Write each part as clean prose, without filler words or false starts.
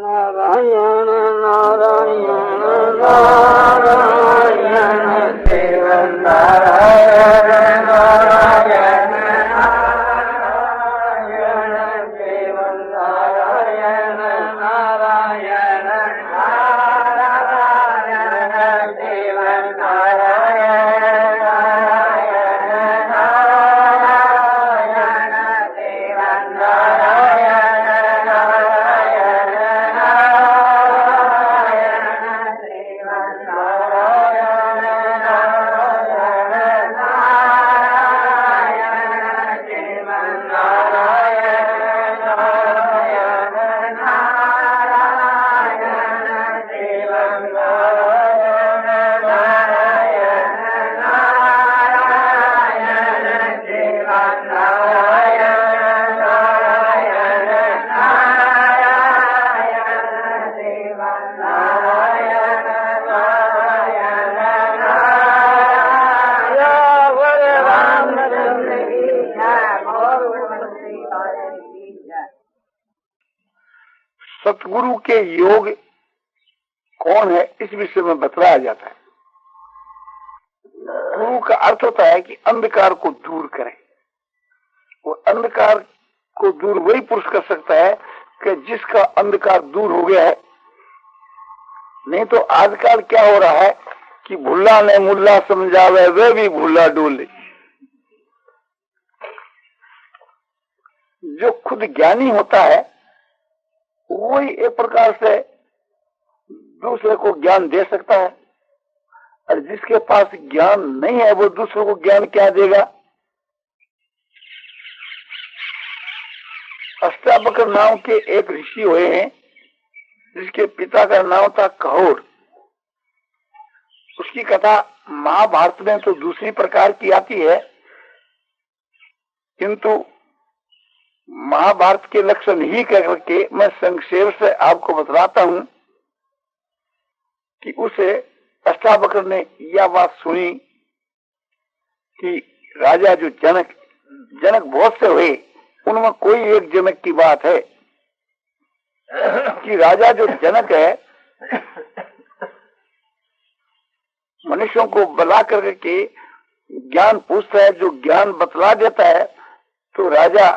नारायण नारायण नारायण देव नारायण नारायण नारायण देव नारायण नारायण नारायण देव नारायण नारायण नारायण देव नारायण सतगुरु के योग कौन है इस विषय में बतलाया जाता है। गुरु का अर्थ होता है कि अंधकार को दूर करें। वो अंधकार को दूर वही पुरुष कर सकता है कि जिसका अंधकार दूर हो गया है। नहीं तो आजकल क्या हो रहा है कि भुल्ला ने मुल्ला समझावे वे भी भुल्ला डोले। जो खुद ज्ञानी होता है वही एक प्रकार से दूसरे को ज्ञान दे सकता है, और जिसके पास ज्ञान नहीं है वो दूसरों को ज्ञान क्या देगा। अष्टावक्र नाम के एक ऋषि हुए हैं जिसके पिता का नाम था कहोर। उसकी कथा महाभारत में तो दूसरी प्रकार की आती है, किंतु महाभारत के लक्षण ही करके मैं संक्षेप से आपको बतलाता हूं कि उसे अष्टावक्र ने यह बात सुनी कि राजा जो जनक बहुत से हुए, उनमें कोई एक जनक की बात है कि राजा जो जनक है मनुष्यों को बुला करके ज्ञान पूछता है, जो ज्ञान बतला देता है तो राजा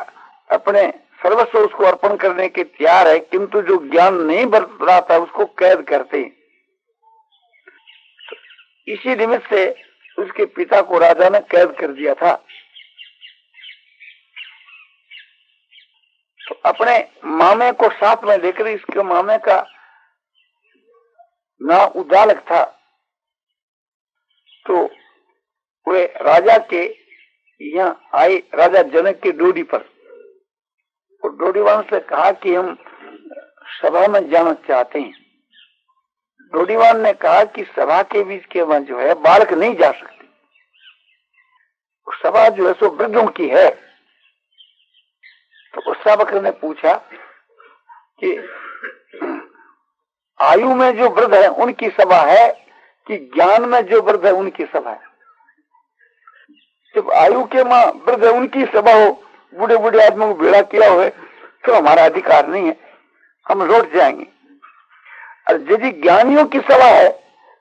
अपने सर्वस्व उसको अर्पण करने के तैयार है, किंतु जो ज्ञान नहीं बतलाता उसको कैद करते हैं। तो इसी निमित्त से उसके पिता को राजा ने कैद कर दिया था। तो अपने मामे को साथ में लेकर, इसके मामे का नाम उदालक था, तो वे राजा के यहाँ आए, राजा जनक की डोडी पर। और डोडीवान से कहा कि हम सभा में जाना चाहते हैं। डोडीवान ने कहा कि सभा के बीच के वहां जो है बालक नहीं जा सकते, सभा जो है सो वृद्धों की है। तो अष्टावक्र ने पूछा कि आयु में जो वृद्ध है उनकी सभा है कि ज्ञान में जो वृद्ध है उनकी सभा है। जब आयु के मां वृद्ध है उनकी सभा हो, बूढ़े बूढ़े आदमी को भेड़ा किया हुए, तो हमारा अधिकार नहीं है, हम लौट जाएंगे। और यदि ज्ञानियों की सभा है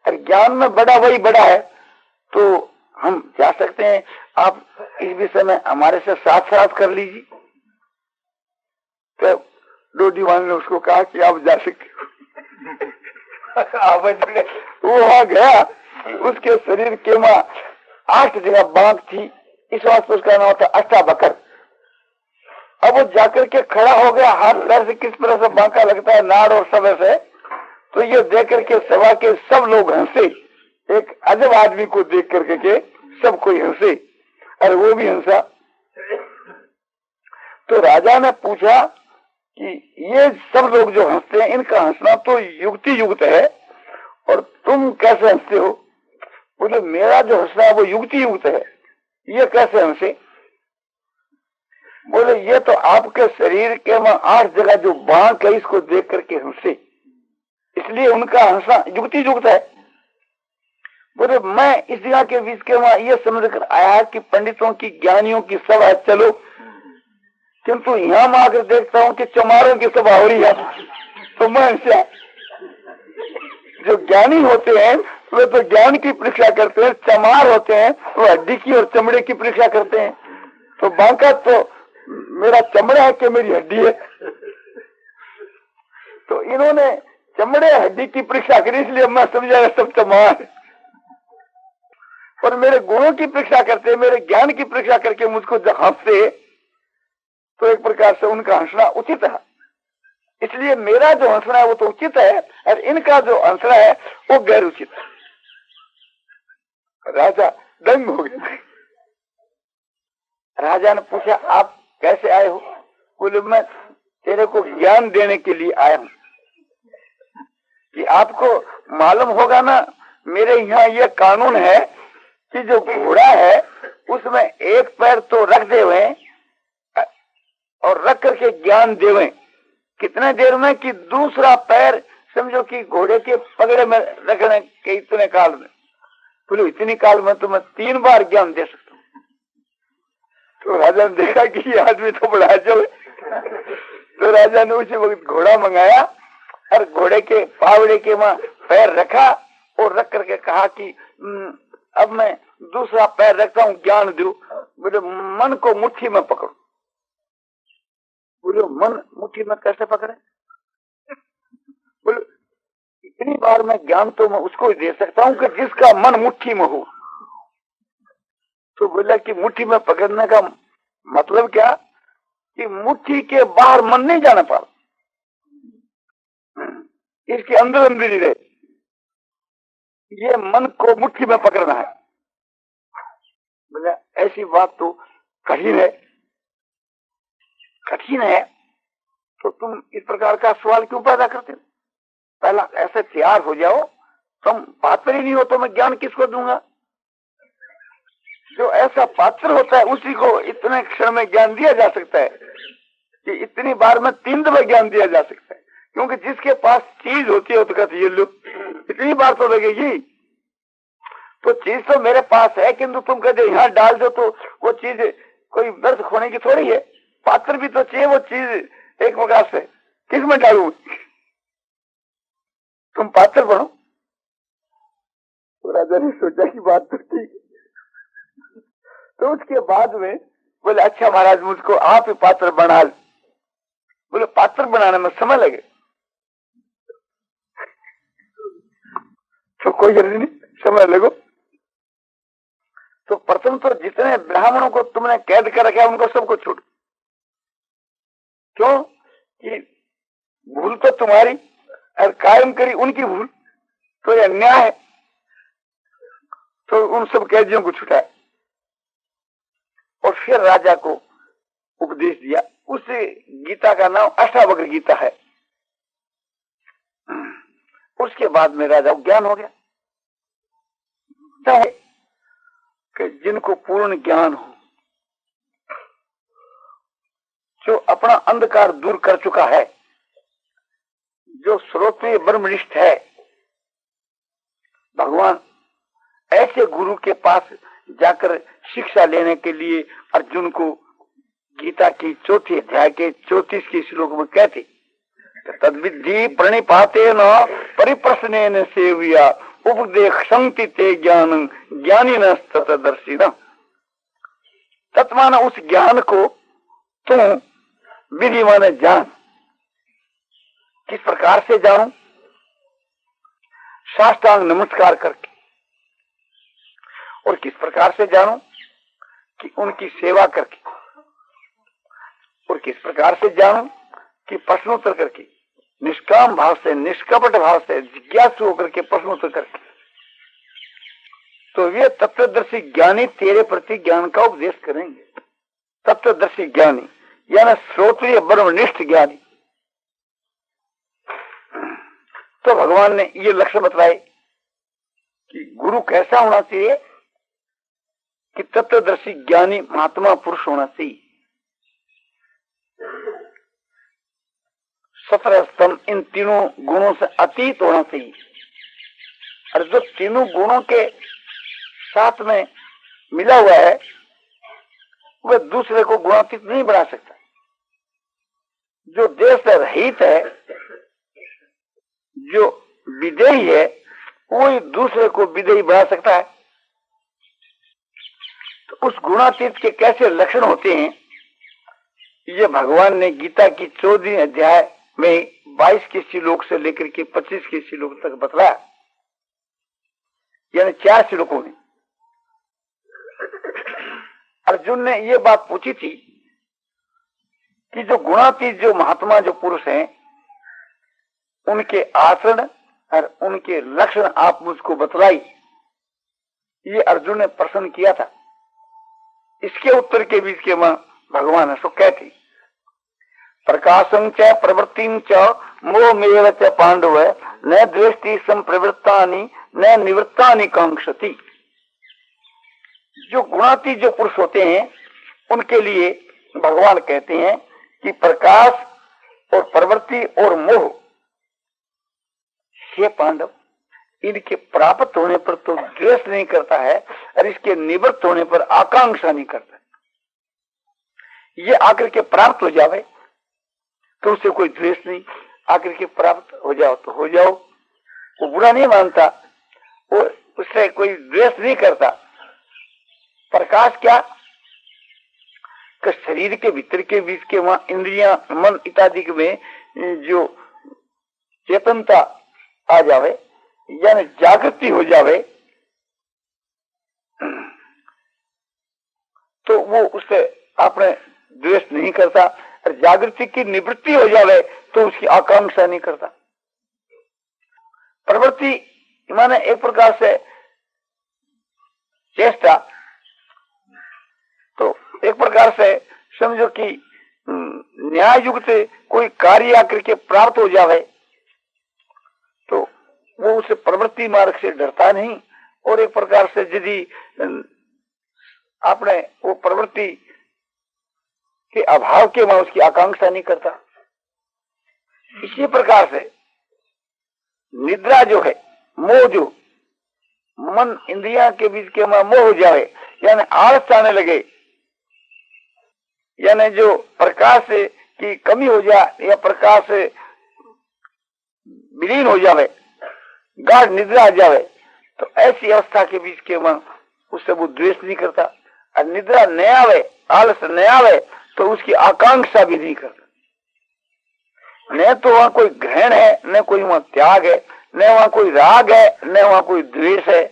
और ज्ञान में बड़ा वही बड़ा है तो हम जा सकते हैं, आप इस विषय में हमारे से साथ कर लीजिए। तो डोडीवान ने उसको कहा कि आप जा सकते हो। वो वहां गया, उसके शरीर के मां 8 जगह बांक थी, इस वास्ते उसका नाम था अष्टावक्र। अब वो जाकर के खड़ा हो गया, हाथ पैर से किस तरह से बांका लगता है नाड़ और समय से, तो ये देख करके सभा के सब लोग हंसे। एक अजब आदमी को देख करके के सब कोई हंसे, और वो भी हंसा। तो राजा ने पूछा कि ये सब लोग जो हंसते हैं इनका हंसना तो युक्ति युक्त है, और तुम कैसे हंसते हो? बोले मेरा जो हंसना है वो युक्ति युक्त है, ये कैसे हंसे? बोले ये तो आपके शरीर के में 8 जगह जो बांक है इसको देख करके हंसे, इसलिए उनका हंसना युक्ति युक्त है। बोले मैं इस जगह के बीच के वहां ये समझ कर आया कि पंडितों की ज्ञानियों की सभा चलो, किंतु यहाँ मैं आकर देखता हूँ कि चमारों की सभा हो रही है। तो मनुष्य। जो ज्ञानी होते हैं वे तो ज्ञान की परीक्षा करते हैं, चमार होते हैं वो हड्डी की और चमड़े की परीक्षा करते हैं। तो बांका तो मेरा चमड़ा है कि मेरी हड्डी है। तो इन्होंने चमड़े हड्डी की परीक्षा करी, इसलिए मैं समझा सब चमार है। और मेरे गुणों की परीक्षा करते, मेरे ज्ञान की परीक्षा करके मुझको जब हंसते तो एक प्रकार से उनका हंसना उचित है। इसलिए मेरा जो हंसना है वो तो उचित है और इनका जो हंसना है वो गैर उचित है। राजा दंग हो गए। राजा ने पूछा आप कैसे आए हो? बोले मैं तेरे को ज्ञान देने के लिए आया हूं कि आपको मालूम होगा ना, मेरे यहाँ यह कानून है कि जो घोड़ा है उसमें एक पैर तो रख दे हुए और रख करके ज्ञान देवे। कितने देर में कि दूसरा पैर समझो कि घोड़े के पगड़े में रखने के इतने काल में। बोले इतनी काल में तो मैं 3 बार ज्ञान दे सकता हूँ। तो राजा ने देखा कि ये आदमी तो बड़ा अजब है। तो राजा ने उसी वक्त घोड़ा मंगाया और घोड़े के पावड़े के वहां पैर रखा और रख करके कहा कि अब मैं दूसरा पैर रखता हूँ, ज्ञान दो। बोले मन को मुट्ठी में पकड़ो। बोले मन मुट्ठी में कैसे पकड़े? बोले इतनी बार मैं ज्ञान तो मैं उसको दे सकता हूँ कि जिसका मन मुट्ठी में हो। तो बोला कि मुट्ठी में पकड़ने का मतलब क्या कि मुट्ठी के बाहर मन नहीं जाना पड़ा, इसके अंदर अंदर ही रहे। ये मन को मुट्ठी में पकड़ना है। बोला ऐसी बात तो कठिन है, कठिन है तो तुम इस प्रकार का सवाल क्यों पैदा करते हो? पहला ऐसे तैयार हो जाओ, तुम पात्र ही नहीं हो तो मैं ज्ञान किसको दूंगा? जो ऐसा पात्र होता है उसी को इतने क्षण में ज्ञान दिया जा सकता है कि इतनी बार में 3 दफा ज्ञान दिया जा सकता है। क्योंकि जिसके पास चीज होती है तो कहते ये लो इतनी बार तो लगेगी। तो चीज तो मेरे पास है किंतु तुम कहते यहाँ डाल दो तो वो चीज कोई व्यर्थ होने की थोड़ी है। पात्र भी तो चाहिए, वो चीज एक प्रकार से किस में डालू? तुम पात्र बनो। तो राजा ने सोचा कि बात तो ठीक। तो उसके बाद में बोले अच्छा महाराज मुझको आप ही पात्र बना। बोले पात्र बनाने में समय लगे तो कोई जरूरी नहीं, समय लगो। तो प्रथम तो जितने ब्राह्मणों को तुमने कैद कर रखा है उनको सबको छोड़ो। क्यों कि भूल तो तुम्हारी और कायम करी उनकी भूल, तो यह अन्याय है। तो उन सब कैदियों को छुटाया और फिर राजा को उपदेश दिया। उस गीता का नाम अष्टावक्र गीता है। उसके बाद में राजा को ज्ञान हो गया कि जिनको पूर्ण ज्ञान हो, जो अपना अंधकार दूर कर चुका है, जो श्रोत्रिय ब्रह्मनिष्ठ है, भगवान ऐसे गुरु के पास जाकर शिक्षा लेने के लिए अर्जुन को गीता की 4 अध्याय के 34 श्लोक में कहते तद्विद्धि प्रणिपाते न परिप्रश्नेन सेव्या उपदेक्षन्ति ते ज्ञानं ज्ञानिनः तत्दर्शिनः। तत्माना उस ज्ञान को तुम विधि माने जान। किस प्रकार से जानू? साष्टांग नमस्कार करके। और किस प्रकार से जानू? कि उनकी सेवा करके। और किस प्रकार से जानू? कि प्रश्नोत्तर करके, निष्काम भाव से, निष्कपट भाव से, जिज्ञासु होकर के प्रश्नोत्तर करके। तो वे तत्वदर्शी ज्ञानी तेरे प्रति ज्ञान का उपदेश करेंगे। तत्वदर्शी ज्ञानी यानी श्रोत्रिय ब्रह्मनिष्ठ ज्ञानी। तो भगवान ने ये लक्ष्य बताए कि गुरु कैसा होना चाहिए कि तत्वदर्शी ज्ञानी महात्मा पुरुष होना चाहिए। 17 स्तंभ इन तीनों गुणों से अतीत होना चाहिए। और जो तीनों गुणों के साथ में मिला हुआ है वह दूसरे को गुणातीत नहीं बना सकता। जो देश से रहित है विदेही है वो दूसरे को विदेही बना सकता है। तो उस गुणातीत के कैसे लक्षण होते हैं ये भगवान ने गीता की 14 अध्याय में 22 के श्लोक से लेकर के 25 के श्लोक तक बतलाया, यानी 4 श्लोकों में। अर्जुन ने ये बात पूछी थी कि जो गुणातीत जो महात्मा जो पुरुष हैं उनके आचरण और उनके लक्षण आप मुझको बतलाई, ये अर्जुन ने प्रश्न किया था। इसके उत्तर के बीच के मां भगवान सो कहती प्रकाशं च प्रवृत्तिं च मोहमेव च पांडव न द्वेष्टि संप्रवृत्तानि न निवृत्तानि कांक्षति। जो गुणातीत जो पुरुष होते हैं उनके लिए भगवान कहते हैं कि प्रकाश और प्रवृत्ति और मोह ये पांडव इनके प्राप्त होने पर तो द्वेष नहीं करता है और इसके निवृत्त होने पर आकांक्षा नहीं करता। ये आकर के प्राप्त हो जावे तो उसे कोई द्वेष नहीं, आकर के प्राप्त हो जाओ तो हो जाओ, वो बुरा नहीं मानता, वो उससे कोई द्वेष नहीं करता। प्रकाश क्या कि शरीर के भीतर के बीच के वहां इंद्रियां मन इत्यादि में जो चेतनता आ जावे यानी जागृति हो जावे तो वो उससे अपने द्वेष नहीं करता, और जागृति की निवृत्ति हो जावे तो उसकी आकांक्षा नहीं करता। प्रवृत्ति माने एक प्रकार से चेष्टा, तो एक प्रकार से समझो कि न्याय युक्त कोई कार्य आकर के प्राप्त हो जावे तो वो उसे प्रवृत्ति मार्ग से डरता नहीं, और एक प्रकार से यदि आपने वो प्रवृत्ति के अभाव के वहां उसकी आकांक्षा नहीं करता। इसी प्रकार से निद्रा जो है, मोह जो मन इंद्रिया के बीच के वहां मोह हो जाए यानी आलस आने लगे, यानी जो प्रकाश की कमी हो जाए या प्रकाश से विलीन हो जावे, गाढ़ निद्रा आ जावे, तो ऐसी अवस्था के बीच के वहां उससे वो द्वेष नहीं करता, और निद्रा न आवे, आलस न आवे तो उसकी आकांक्षा भी नहीं करता। न तो वहां कोई ग्रहण है, न कोई वहां त्याग है, न वहां कोई राग है, न वहां कोई द्वेष है।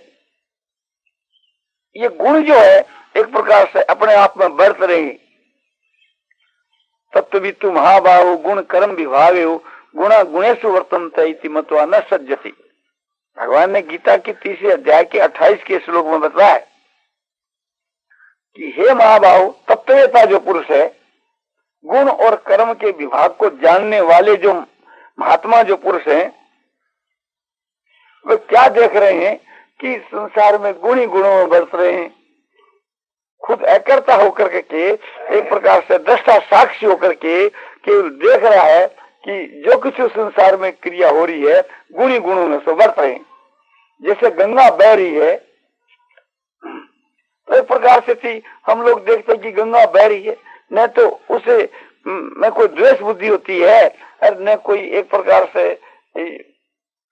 ये गुण जो है एक प्रकार से अपने आप में बरत रहे। तत्वितु महाबाहु गुण कर्म विभागे हो गुणा गुणेशु वर्तन्ते इति मत्वा न सज्जति। भगवान ने गीता की 3 अध्याय के 28 के श्लोक में बताया है कि हे महाबाहु, तत्ववेता जो पुरुष है, गुण और कर्म के विभाग को जानने वाले जो महात्मा जो पुरुष हैं, वे क्या देख रहे हैं कि संसार में गुण ही गुणों में बरत रहे हैं। खुद अकर्ता होकर के एक प्रकार से दृष्टा साक्षी होकर के केवल देख रहा है कि जो कुछ संसार में क्रिया हो रही है गुण ही गुणों में से बरत रहे हैं। जैसे गंगा बह रही है तो एक प्रकार से थी हम लोग देखते हैं कि गंगा बह रही है, न तो उसे न कोई द्वेष बुद्धि होती है और न कोई एक प्रकार से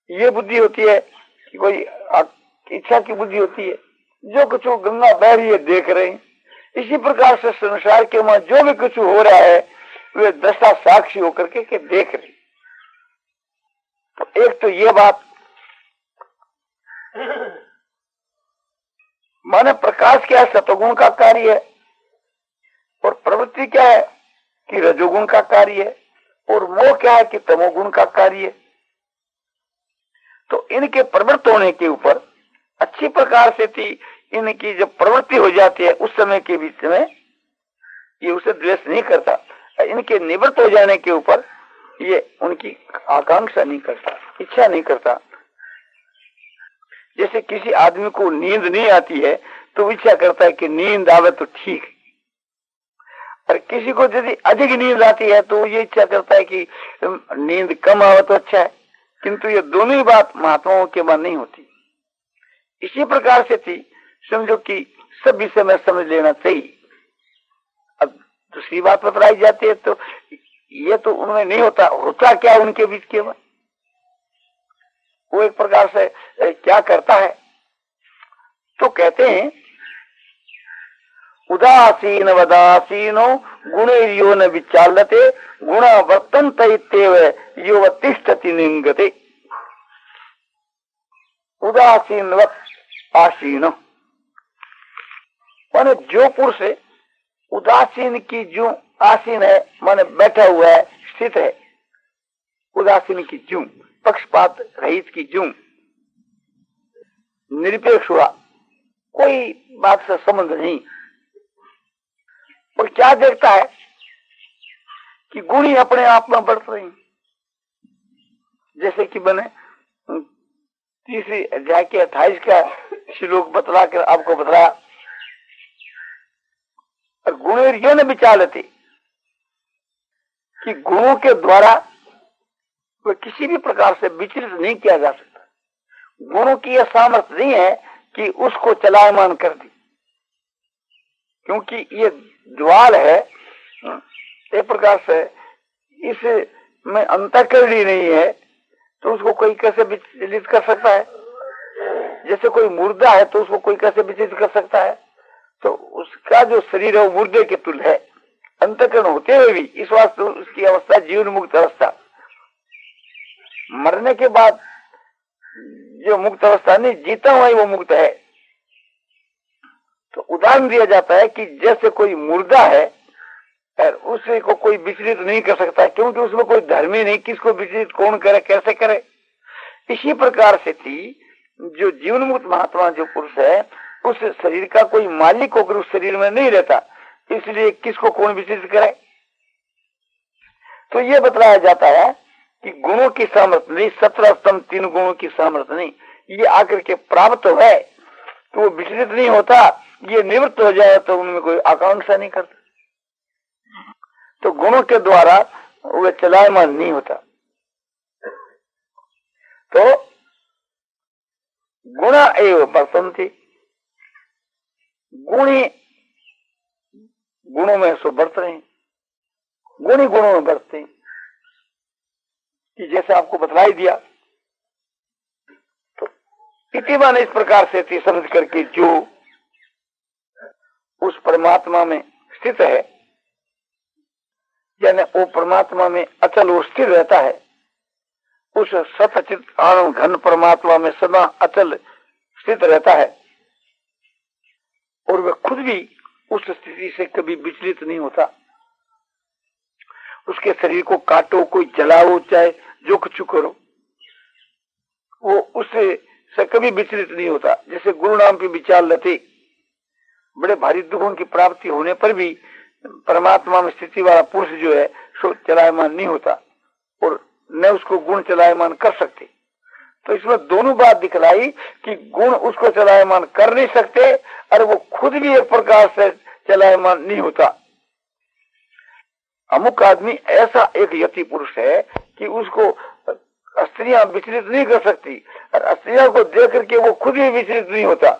ये बुद्धि होती है कि कोई इच्छा की बुद्धि होती है। जो कुछ गंगा बह रही है देख रहे हैं। इसी प्रकार से संसार के वहां जो भी कुछ हो रहा है वे दशा साक्षी होकर के देख रहे। तो एक तो ये बात माने प्रकाश क्या है, सतोगुण का कार्य है, और प्रवृत्ति क्या है कि रजोगुण का कार्य है, और मोह क्या है कि तमोगुण का कार्य है। तो इनके प्रवृत्त होने के ऊपर अच्छी प्रकार से थी इनकी जब प्रवृत्ति हो जाती है उस समय के बीच में ये उसे द्वेष नहीं करता, इनके निवृत्त हो जाने के ऊपर ये उनकी आकांक्षा नहीं करता, इच्छा नहीं करता। जैसे किसी आदमी को नींद नहीं आती है तो इच्छा करता है कि नींद आवे तो ठीक, और किसी को यदि अधिक नींद आती है तो ये इच्छा करता है कि नींद कम आवे तो अच्छा है। किंतु ये दोनों ही बात महात्माओं के मन नहीं होती। इसी प्रकार से थी समझो कि सब विषय में समझ लेना चाहिए। अब दूसरी बात बताई जाती है तो ये तो उनमें नहीं होता, होता क्या उनके बीच के में वो एक प्रकार से क्या करता है? तो कहते हैं उदासीन वदासीनो गुणैर्यो न विचाल्यते गुण वर्तन्त इत्येव यो तिष्ठति निंगते। उदासीन आसीन माने जो पुरुष उदासीन की जो आसीन है माने बैठा हुआ है, स्थित है, उदासीन की जूं, पक्षपात रहित की जूं, निरपेक्ष हुआ, कोई बात से संबंध नहीं। और क्या देखता है कि गुण ही अपने आप में बढ़ रही, जैसे कि मैंने तीसरी अध्याय के 28 का श्लोक बतला कर आपको बतलाया। गुणों ने विचार लेती कि गुणों के द्वारा कोई किसी भी प्रकार से विचलित नहीं किया जा सकता। गुणों की यह सामर्थ्य नहीं है कि उसको चलायमान कर दी, क्योंकि ये ज्वाल है एक प्रकार से, इसमें अंतःकरण ही नहीं है, तो उसको कोई कैसे विचलित कर सकता है? जैसे कोई मुर्दा है तो उसको कोई कैसे विचलित कर सकता है? तो उसका जो शरीर है वो मुर्दे के तुल्य है, अंतःकरण होते हुए भी। इस वास्ते उसकी अवस्था जीवन मुक्त अवस्था, मरने के बाद जो मुक्त अवस्था नहीं, जीता हुआ ही वो मुक्त है। तो उदाहरण दिया जाता है कि जैसे कोई मुर्दा है और उसे को कोई विचलित नहीं कर सकता, क्योंकि उसमें कोई धर्म ही नहीं, किसको विचलित कौन करे, कैसे करे। इसी प्रकार से थी जो जीवन मुक्त महात्मा जो पुरुष है, उस शरीर का कोई मालिक होकर उस शरीर में नहीं रहता, इसलिए किसको कौन विचलित करे। तो ये बतलाया जाता है कि गुणों की सामर्थ्य नहीं, 17 स्तंभ 3 गुणों की सामर्थ्य नहीं, ये आकर के प्राप्त है तो वो विचलित नहीं होता। ये निवृत्त हो जाए तो उनमें कोई आकांक्षा नहीं करता, तो गुणों के द्वारा वे चलायमान नहीं होता। तो गुणा एवं वर्तन्ते, गुणी गुणों में सो बढ़ते हैं, गुणी गुणों में बढ़ते हैं, कि जैसे आपको बतलाई दिया। तो इतिमान इस प्रकार से थी, समझ करके जो उस परमात्मा में स्थित है, यानी वो परमात्मा में अचल वो स्थिर रहता है, उस सतचित आनंद घन परमात्मा में सदा अचल स्थित रहता है, और वह खुद भी उस स्थिति से कभी विचलित नहीं होता। उसके शरीर को काटो, कोई जलाओ, चाहे जो कुछ करो, वो उससे से कभी विचलित नहीं होता। जैसे गुरु नाम पे विचार लेते, बड़े भारी दुखों की प्राप्ति होने पर भी परमात्मा में स्थिति वाला पुरुष जो है सो चलायमान नहीं होता, और न उसको गुण चलायमान कर सकते। तो इसमें दोनों बात दिखलाई कि गुण उसको चलायमान कर नहीं सकते और वो खुद भी एक प्रकार से चलायमान नहीं होता। अमुक आदमी ऐसा एक यति पुरुष है कि उसको स्त्रियां विचलित नहीं कर सकती, और स्त्रियों को देख करके वो खुद भी विचलित नहीं होता।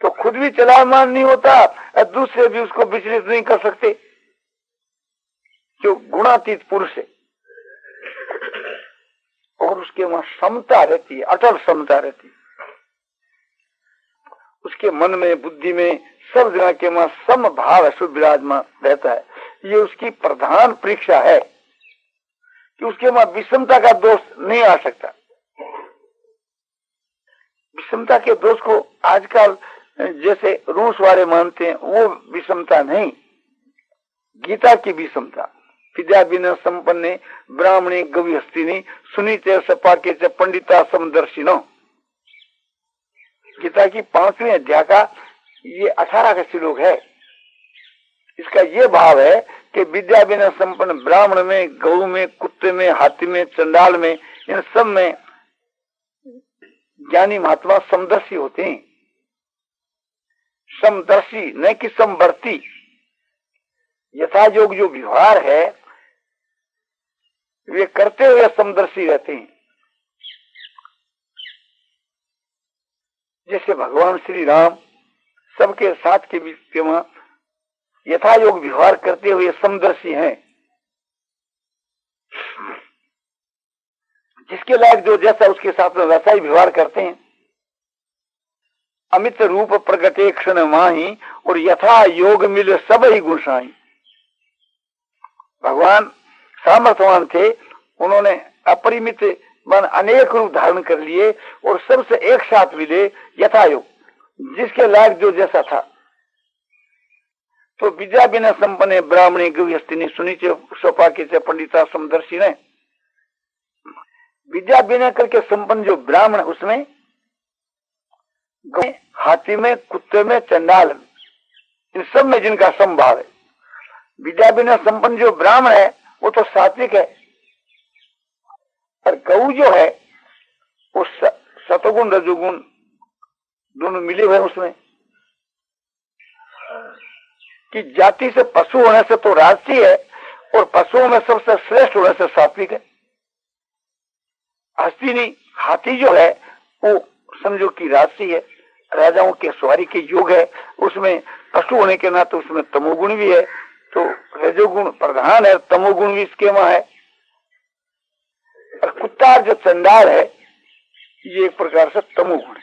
तो खुद भी चलायमान नहीं होता और दूसरे भी उसको विचलित नहीं कर सकते, जो गुणातीत पुरुष है। और उसके वहां समता रहती है, अटल समता रहती है। उसके मन में, बुद्धि में, सब जगह के वहां सम भाव शुभ विराजमान रहता है। ये उसकी प्रधान परीक्षा है कि उसके वहां विषमता का दोष नहीं आ सकता। विषमता के दोष को आजकल जैसे रूस वाले मानते हैं, वो विषमता नहीं, गीता की विषमता। विद्या बिना संपन्ने ब्राह्मणे गवि हस्तिनी सुनीते सपाके च पंडिता समदर्शिनो। गीता की 5वें अध्याय का ये 18 का श्लोक है। इसका ये भाव है कि विद्या बिना संपन्न ब्राह्मण में, गौ में, कुत्ते में, हाथी में, चंडाल में, इन सब में ज्ञानी महात्मा समदर्शी होते हैं। समदर्शी न कि समवर्ती। यथायोग जो व्यवहार है वे करते हुए समदर्शी रहते हैं। जैसे भगवान श्री राम सबके साथ के बीच के वहां यथायोग व्यवहार करते हुए समदर्शी हैं। जिसके लायक जो जैसा उसके साथ में वैसा ही व्यवहार करते हैं। अमित रूप प्रगटे क्षण माही और यथा योग मिले सब ही गुसाई। भगवान सामर्थ्यवान थे, उन्होंने अपरिमित मन अनेक रूप धारण कर लिए और सबसे एक साथ मिले यथा योग, जिसके लायक जो जैसा था। तो विद्या बिना संपन्न ब्राह्मणी गृहस्थिनी सुनीचे सोपाकी से पंडिता समदर्शी ने, विद्या बिना करके संपन्न जो ब्राह्मण, उसमें हाथी में, कुत्ते में, चंडाल में, इन सब में जिनका समभाव है। विद्या बिना संपन्न जो ब्राह्मण है वो तो सात्विक है, और गऊ जो है वो सतगुण रजोगुण दोनों मिले हुए उसमें। कि जाति से पशु होने से तो राजसी है, और पशुओं में सबसे श्रेष्ठ होने से सात्विक है। हस्तिनी हाथी जो है वो समझो कि राजसी है, राजाओं के सवारी के योग है, उसमें पशु होने के नाते उसमें तमोगुण भी है, तो रजोगुण प्रधान है, तमोगुण भी इसके वहां है। और कुत्ता जो चंडाल है ये एक प्रकार से तमोगुण है।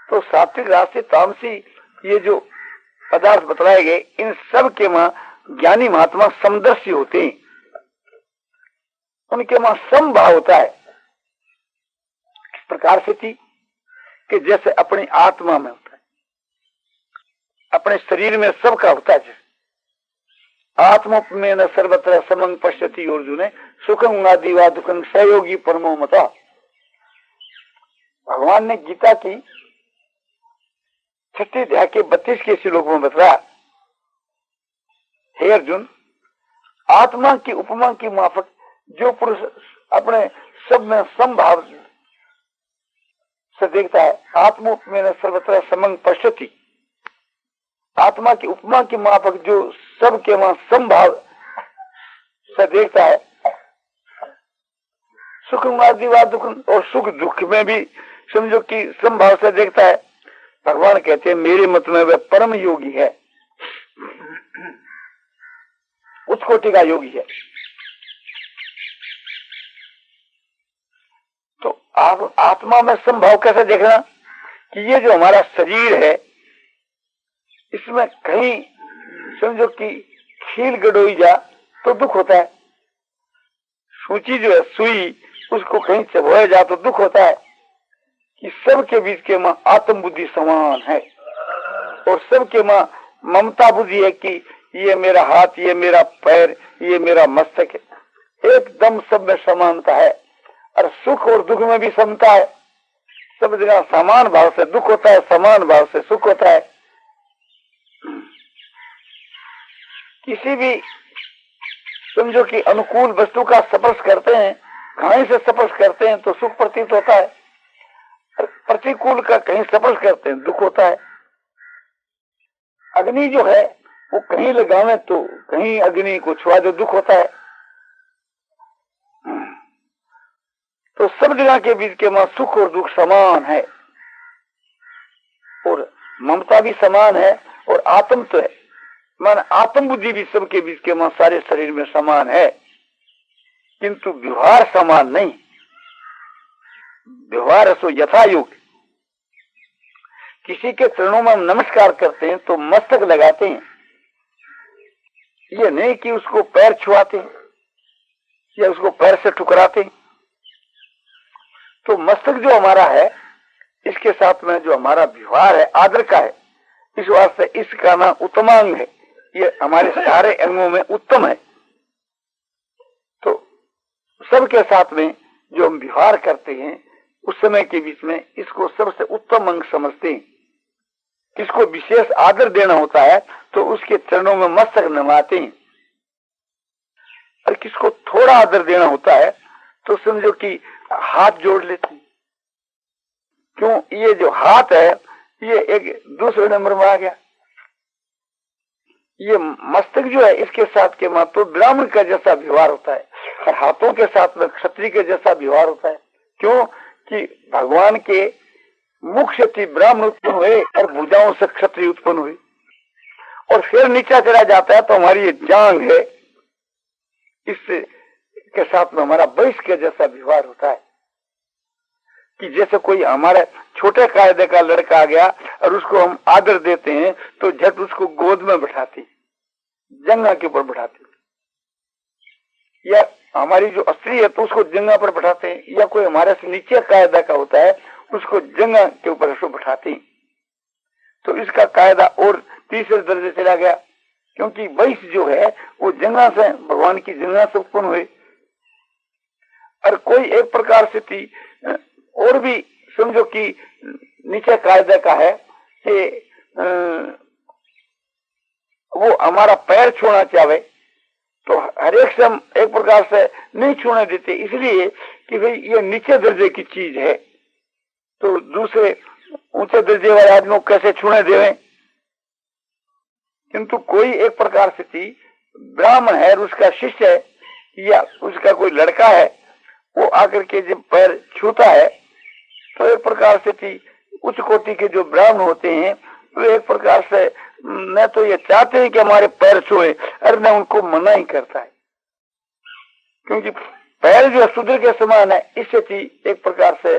तो सात्विक राजसी तामसी ये जो पदार्थ बतलाए गए, इन सब के वहां ज्ञानी महात्मा समदर्शी होते हैं, उनके वहां समभाव होता है। इस प्रकार से थी कि जैसे अपनी आत्मा में होता है, अपने शरीर में सबका होता है। जैसे आत्मा में न सर्वत्र समंग पश्यति अर्जुन सुखम आदिवा दुखम सहयोगी परमो मता। भगवान ने गीता की 6 अध्याय के 32 के श्लोक में बताया, हे अर्जुन, आत्मा की उपमा की माफक जो पुरुष अपने सब में समभाव से देखता है, आत्मा में सर्वत्र समंग पश्यति, आत्मा की उपमा की माफक जो सब के वहां समभाव से देखता है, सुख मादिवा दुख, और सुख दुख में भी समझो कि समभाव से देखता है। भगवान कहते हैं मेरे मत में वह परम योगी है, उच्च कोटि का योगी है। तो आप आत्मा में संभाव कैसे देखना कि ये जो हमारा शरीर है इसमें कहीं समझो कि खील गड़ोई जा तो दुख होता है, सूची जो है सुई उसको कहीं चबोया जा तो दुख होता है। कि सबके बीच के मां आत्म बुद्धि समान है, और सबके मां ममता बुद्धि है कि ये मेरा हाथ, ये मेरा पैर, ये मेरा मस्तक है, एकदम सब में समानता है। और सुख और दुख में भी समता है, सब जगह समान भाव से दुख होता है, समान भाव से सुख होता है। किसी भी समझो कि अनुकूल वस्तु का स्पर्श करते हैं, कहीं से स्पर्श करते हैं तो सुख प्रतीत होता है, प्रतिकूल का कहीं स्पर्श करते हैं दुख होता है। अग्नि जो है वो कहीं लगावे तो कहीं अग्नि को छुआ जो दुख होता है। तो सब जगह के बीच के वहां सुख और दुख समान है, और ममता भी समान है, और आत्म तो है, मान आत्म बुद्धि भी सबके बीच के वहां सारे शरीर में समान है, किंतु व्यवहार समान नहीं। व्यवहार सो यथा योग। किसी के चरणों में हम नमस्कार करते हैं तो मस्तक लगाते हैं, ये नहीं कि उसको पैर छुआते या उसको पैर से ठुकराते। तो मस्तक जो हमारा है इसके साथ में जो हमारा व्यवहार है आदर का है, इस वास्ते इसका नाम उत्तमांग है, ये हमारे सारे अंगों में उत्तम है। तो सबके साथ में जो हम व्यवहार करते हैं उस समय के बीच में इसको सबसे उत्तम अंग समझते हैं। किसको विशेष आदर देना होता है तो उसके चरणों में मस्तक नवाते हैं, और किसको थोड़ा आदर देना होता है तो समझो कि हाथ जोड़ लेते हैं। क्यों? ये जो हाथ है ये एक दूसरे नंबर में आ गया। ये मस्तक जो है इसके साथ के तो ब्राह्मण का जैसा व्यवहार होता है, और हाथों के साथ में क्षत्रिय के जैसा व्यवहार होता है। क्यों? कि भगवान के मुख से ब्राह्मण उत्पन्न हुए और भुजाओं से क्षत्रिय उत्पन्न हुए, और फिर नीचा चला जाता है तो हमारी ये जांग है, इस के साथ में हमारा वैश्य के जैसा व्यवहार होता है कि जैसे कोई हमारे छोटे कायदे का लड़का आ गया और उसको हम आदर देते हैं तो झट उसको गोद में बैठाती, जंगा के ऊपर बैठाती, या हमारी जो स्त्री है तो उसको जंगा पर बैठाते हैं, या कोई हमारे से नीचे कायदा का होता है उसको जंगा के ऊपर उसको बैठाते हैं। तो इसका कायदा और तीसरे दर्जे चला गया, क्योंकि वैश्य जो है वो जंगा से, भगवान की जंगा से उत्पन्न हुए। और कोई एक प्रकार से थी और भी समझो कि नीचे कायदे का है कि वो हमारा पैर छूना चाहे तो हर एक से हम एक प्रकार से नहीं छूने देते, इसलिए कि भाई ये नीचे दर्जे की चीज है, तो दूसरे ऊंचे दर्जे वाले आदमी को कैसे छूने देवें। किंतु कोई एक प्रकार से थी ब्राह्मण है, उसका शिष्य है या उसका कोई लड़का है, वो आकर के जब पैर छूता है तो एक प्रकार से थी उच्च कोटि के जो ब्राह्मण होते हैं वो एक प्रकार से न तो ये चाहते हैं कि हमारे पैर छुए, और न उनको मना ही करता है, क्योंकि पैर जो शूद्र के समान है। इससे थी एक प्रकार से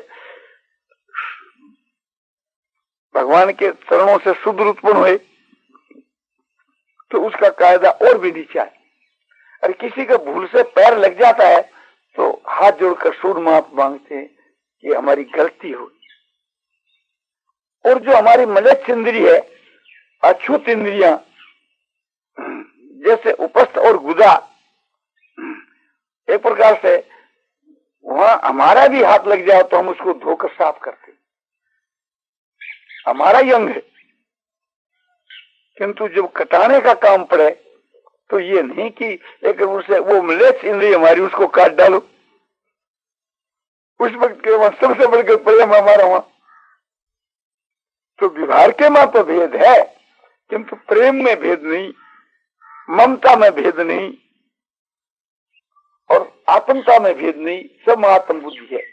भगवान के चरणों से शूद्र उत्पन्न हुए तो उसका कायदा और भी नीचा है। और किसी का भूल से पैर लग जाता है तो हाथ जोड़कर सूद माफ मांगते हैं कि हमारी गलती हो। और जो हमारी मलेच्छ इंद्रिय है, अछूत इंद्रियां जैसे उपस्थ और गुदा, एक प्रकार से वहां हमारा भी हाथ लग जाए तो हम उसको धोकर साफ करते, हमारा ही अंग है। किंतु जब कटाने का काम पड़े तो ये नहीं कि एक उसे वो मलेच्छ इंद्रिय हमारी उसको काट डालो, उस वक्त के वहां सबसे बढ़कर प्रेम हमारा वहां। तो व्यवहार के मां तो भेद है, किंतु प्रेम में भेद नहीं, ममता में भेद नहीं और आत्मता में भेद नहीं, सब आत्म बुद्धि है।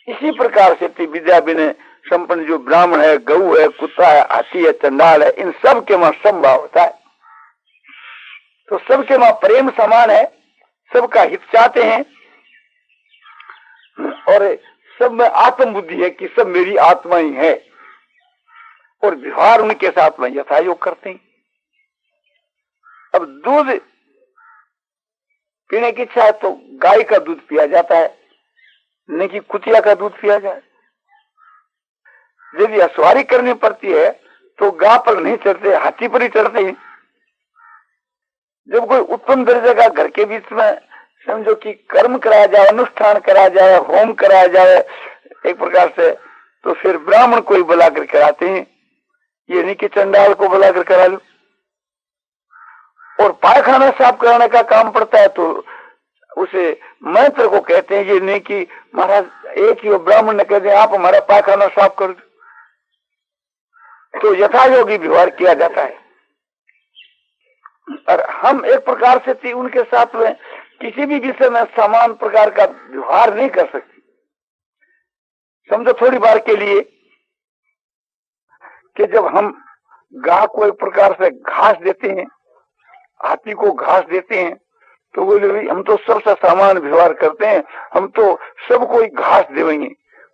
इसी प्रकार से विद्या विनय संपन्न जो ब्राह्मण है, गऊ है, कुत्ता है, हाथी है, चंडाल है, इन सब के मां समभाव होता है। तो सबके मां प्रेम समान है, सबका हित चाहते हैं और सब में आत्म बुद्धि है कि सब मेरी आत्मा ही है, और व्यवहार उनके साथ में यथायोग करते हैं। अब दूध पीने की इच्छा है तो गाय का दूध पिया जाता है, नहीं कि कुतिया का दूध पिया जाए। यदि असवारी करनी पड़ती है तो गाय पर नहीं चढ़ते, हाथी पर ही चढ़ते हैं। जब कोई उत्तम दर्जे का घर के बीच में समझो कि कर्म कराया जाए, अनुष्ठान कराया जाए, होम कराया जाए एक प्रकार से, तो फिर ब्राह्मण को ही बुलाकर कराते हैं, ये नहीं कि चंडाल को बुलाकर करा लो। और पायखाना साफ कराने का काम पड़ता है तो उसे मंत्र को कहते हैं, ये नहीं कि महाराज एक ही ब्राह्मण ने कह दिया आप हमारा पायखाना साफ कर दो, तो यथायोगी व्यवहार किया जाता है। और हम एक प्रकार से थी उनके साथ में किसी भी विषय में समान प्रकार का व्यवहार नहीं कर सकती। समझो थोड़ी बार के लिए कि जब हम गाय को एक प्रकार से घास देते हैं, हाथी को घास देते हैं, तो बोले हम तो सबसे समान व्यवहार करते हैं, हम तो सबको ही घास देवेंगे,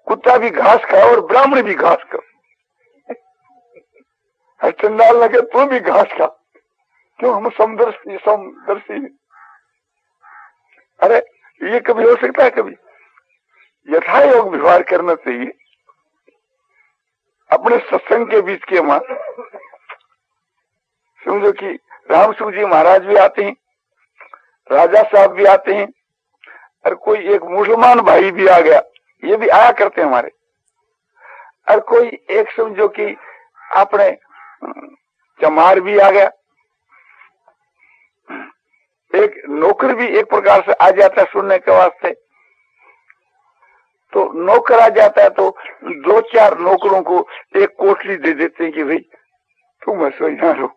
कुत्ता भी घास खाओ और ब्राह्मण भी घास खाओ। चंडाल लगे तो भी घास खा, क्यों हम समदर्शी। अरे ये कभी हो सकता है? कभी यथायोग व्यवहार करना चाहिए। अपने सत्संग के बीच के मां समझो कि रामसू जी महाराज भी आते हैं, राजा साहब भी आते हैं, और कोई एक मुसलमान भाई भी आ गया, ये भी आया करते हैं हमारे। और कोई एक समझो कि अपने चमार भी आ गया, एक नौकर भी एक प्रकार से आ जाता है सुनने के वास्ते। तो नौकर आ जाता है तो दो चार नौकरों को एक कोठरी दे देते हैं कि भाई तुम ऐसो यहाँ रहो।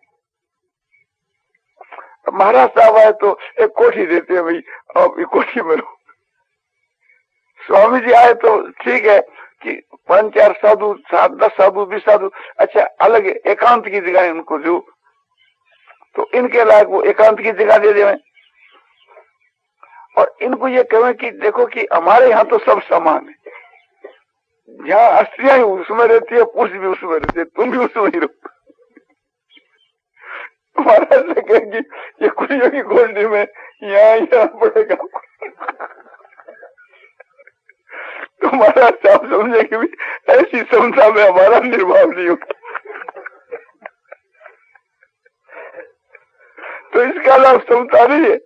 महाराज साहब आए तो एक कोठी देते हैं, भाई अब ये कोठी में रहो। स्वामी जी आए तो ठीक है कि 5-4 साधु, 7-10 साधु, 20 साधु, अच्छा अलग एकांत की जगह उनको दो, तो इनके लायक वो एकांत की जगह दे देवे। और इनको ये कहें कि देखो कि हमारे यहाँ तो सब समान है, जहाँ स्त्रियां उसमें रहती है, पुरुष भी उसमें रहते है, तुम भी उसमें ही रहो। महाराज से कहेंगे ये कुड़ियों की गोल्डी में यहाँ पड़ेगा। तो महाराज साहब समझे कि भी ऐसी समता में हमारा निर्भाव नहीं होगा। तो इसका नाम समता नहीं है।